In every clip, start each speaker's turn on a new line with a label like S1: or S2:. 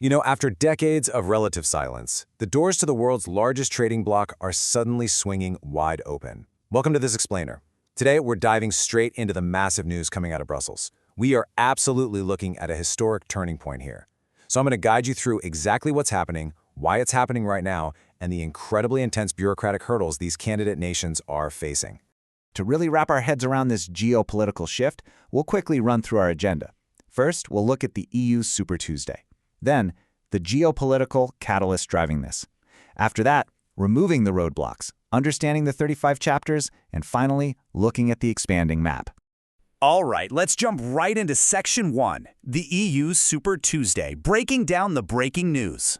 S1: After decades of relative silence, the doors to the world's largest trading bloc are suddenly swinging wide open. Welcome to this explainer. Today, we're diving straight into the massive news coming out of Brussels. We are absolutely looking at a historic turning point here. So I'm going to guide you through exactly what's happening, why it's happening right now, and the incredibly intense bureaucratic hurdles these candidate nations are facing.
S2: To really wrap our heads around this geopolitical shift, we'll quickly run through our agenda. First, we'll look at the EU's Super Tuesday. Then, the geopolitical catalyst driving this. After that, removing the roadblocks, understanding the 35 chapters, and finally, looking at the expanding map.
S3: All right, let's jump right into Section 1, the EU's Super Tuesday, breaking down the breaking news.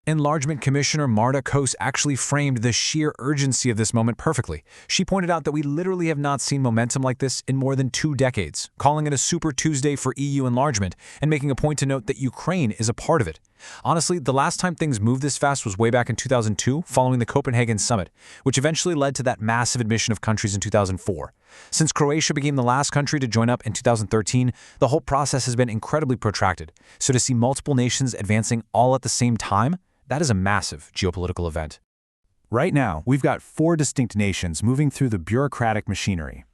S4: Enlargement Commissioner Marta Kos actually framed the sheer urgency of this moment perfectly. She pointed out that we literally have not seen momentum like this in more than 2 decades, calling it a Super Tuesday for EU enlargement and making a point to note that Ukraine is a part of it. Honestly, the last time things moved this fast was way back in 2002, following the Copenhagen summit, which eventually led to that massive admission of countries in 2004. Since Croatia became the last country to join up in 2013, the whole process has been incredibly protracted. So to see multiple nations advancing all at the same time, that is a massive geopolitical event.
S5: Right now, we've got 4 distinct nations moving through the bureaucratic machinery.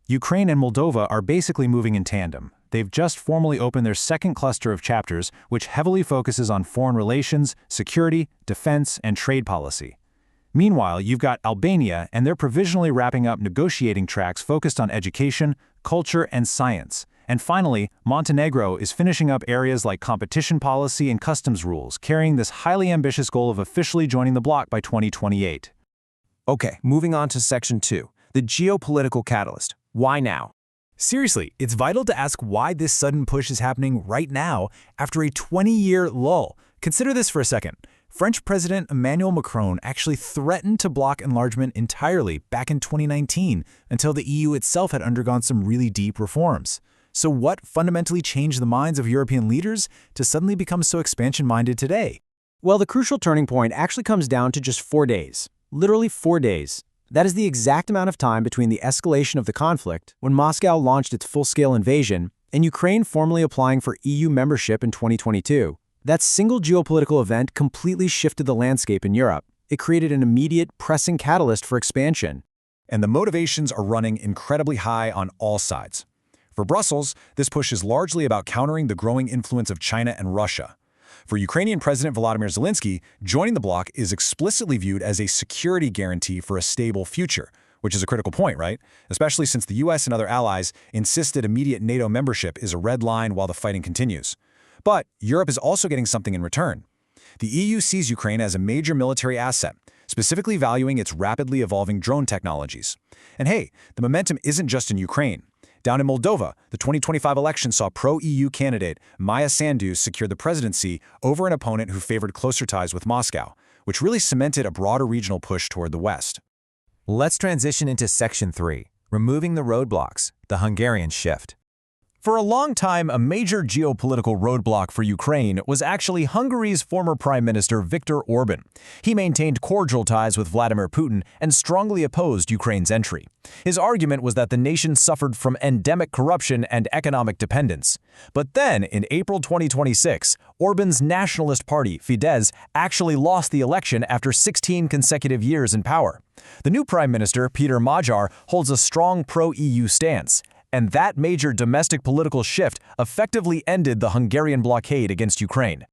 S5: Ukraine and Moldova are basically moving in tandem. They've just formally opened their second cluster of chapters, which heavily focuses on foreign relations, security, defense, and trade policy. Meanwhile, you've got Albania, and they're provisionally wrapping up negotiating tracks focused on education, culture, and science. And finally, Montenegro is finishing up areas like competition policy and customs rules, carrying this highly ambitious goal of officially joining the bloc by 2028.
S6: Okay, moving on to Section 2, the geopolitical catalyst. Why now?
S4: Seriously, it's vital to ask why this sudden push is happening right now after a 20-year lull. Consider this for a second. French President Emmanuel Macron actually threatened to block enlargement entirely back in 2019 until the EU itself had undergone some really deep reforms. So what fundamentally changed the minds of European leaders to suddenly become so expansion-minded today?
S7: Well, the crucial turning point actually comes down to just 4 days. Literally 4 days. That is the exact amount of time between the escalation of the conflict, when Moscow launched its full-scale invasion, and Ukraine formally applying for EU membership in 2022. That single geopolitical event completely shifted the landscape in Europe. It created an immediate, pressing catalyst for expansion.
S1: And the motivations are running incredibly high on all sides. For Brussels, this push is largely about countering the growing influence of China and Russia. For Ukrainian President Volodymyr Zelensky, joining the bloc is explicitly viewed as a security guarantee for a stable future, which is a critical point, right? Especially since the US and other allies insisted immediate NATO membership is a red line while the fighting continues. But Europe is also getting something in return. The EU sees Ukraine as a major military asset, specifically valuing its rapidly evolving drone technologies. And hey, the momentum isn't just in Ukraine. Down in Moldova, the 2025 election saw pro-EU candidate Maia Sandu secure the presidency over an opponent who favored closer ties with Moscow, which really cemented a broader regional push toward the West.
S6: Let's transition into Section 3, removing the roadblocks, the Hungarian shift.
S8: For a long time, a major geopolitical roadblock for Ukraine was actually Hungary's former Prime Minister Viktor Orban. He maintained cordial ties with Vladimir Putin and strongly opposed Ukraine's entry. His argument was that the nation suffered from endemic corruption and economic dependence. But then, in April 2026, Orban's nationalist party, Fidesz, actually lost the election after 16 consecutive years in power. The new Prime Minister, Peter Magyar, holds a strong pro-EU stance. And that major domestic political shift effectively ended the Hungarian blockade against Ukraine.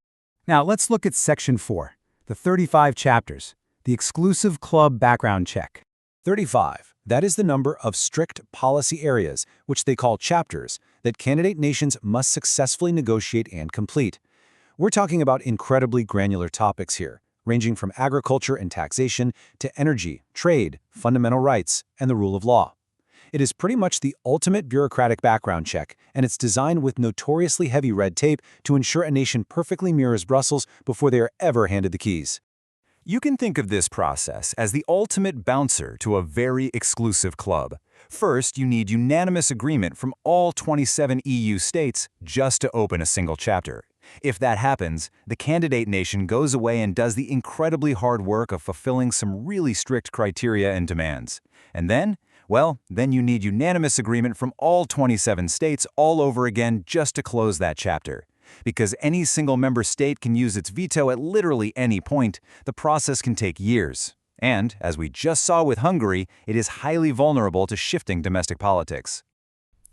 S5: Now let's look at Section 4, the 35 chapters, the exclusive club background check.
S1: 35. That is the number of strict policy areas, which they call chapters, that candidate nations must successfully negotiate and complete. We're talking about incredibly granular topics here, ranging from agriculture and taxation to energy, trade, fundamental rights, and the rule of law. It is pretty much the ultimate bureaucratic background check, and it's designed with notoriously heavy red tape to ensure a nation perfectly mirrors Brussels before they are ever handed the keys.
S9: You can think of this process as the ultimate bouncer to a very exclusive club. First, you need unanimous agreement from all 27 EU states just to open a single chapter. If that happens, the candidate nation goes away and does the incredibly hard work of fulfilling some really strict criteria and demands. And then you need unanimous agreement from all 27 states all over again just to close that chapter. Because any single member state can use its veto at literally any point, the process can take years. And, as we just saw with Hungary, it is highly vulnerable to shifting domestic politics.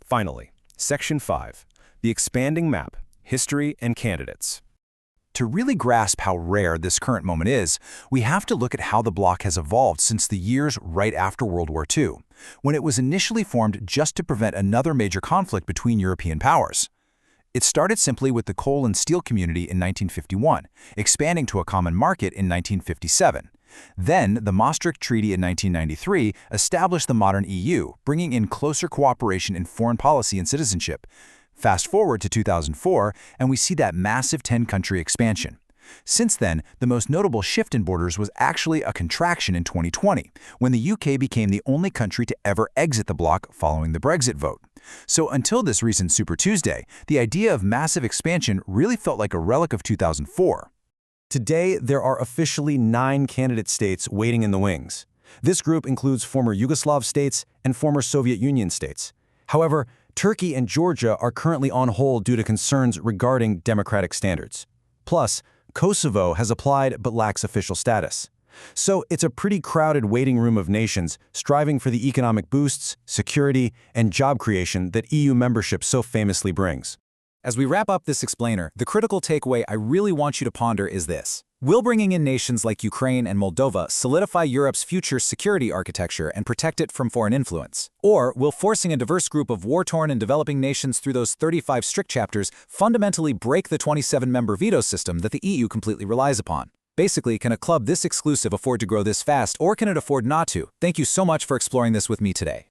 S1: Finally, Section 5, the expanding map, history and candidates. To really grasp how rare this current moment is, we have to look at how the bloc has evolved since the years right after World War II, when it was initially formed just to prevent another major conflict between European powers. It started simply with the coal and steel community in 1951, expanding to a common market in 1957. Then, the Maastricht Treaty in 1993 established the modern EU, bringing in closer cooperation in foreign policy and citizenship. Fast forward to 2004, and we see that massive 10-country expansion. Since then, the most notable shift in borders was actually a contraction in 2020, when the UK became the only country to ever exit the bloc following the Brexit vote. So until this recent Super Tuesday, the idea of massive expansion really felt like a relic of 2004. Today, there are officially 9 candidate states waiting in the wings. This group includes former Yugoslav states and former Soviet Union states. However, Turkey and Georgia are currently on hold due to concerns regarding democratic standards. Plus, Kosovo has applied but lacks official status. So it's a pretty crowded waiting room of nations striving for the economic boosts, security, and job creation that EU membership so famously brings.
S4: As we wrap up this explainer, the critical takeaway I really want you to ponder is this. Will bringing in nations like Ukraine and Moldova solidify Europe's future security architecture and protect it from foreign influence? Or will forcing a diverse group of war-torn and developing nations through those 35 strict chapters fundamentally break the 27-member veto system that the EU completely relies upon? Basically, can a club this exclusive afford to grow this fast, or can it afford not to? Thank you so much for exploring this with me today.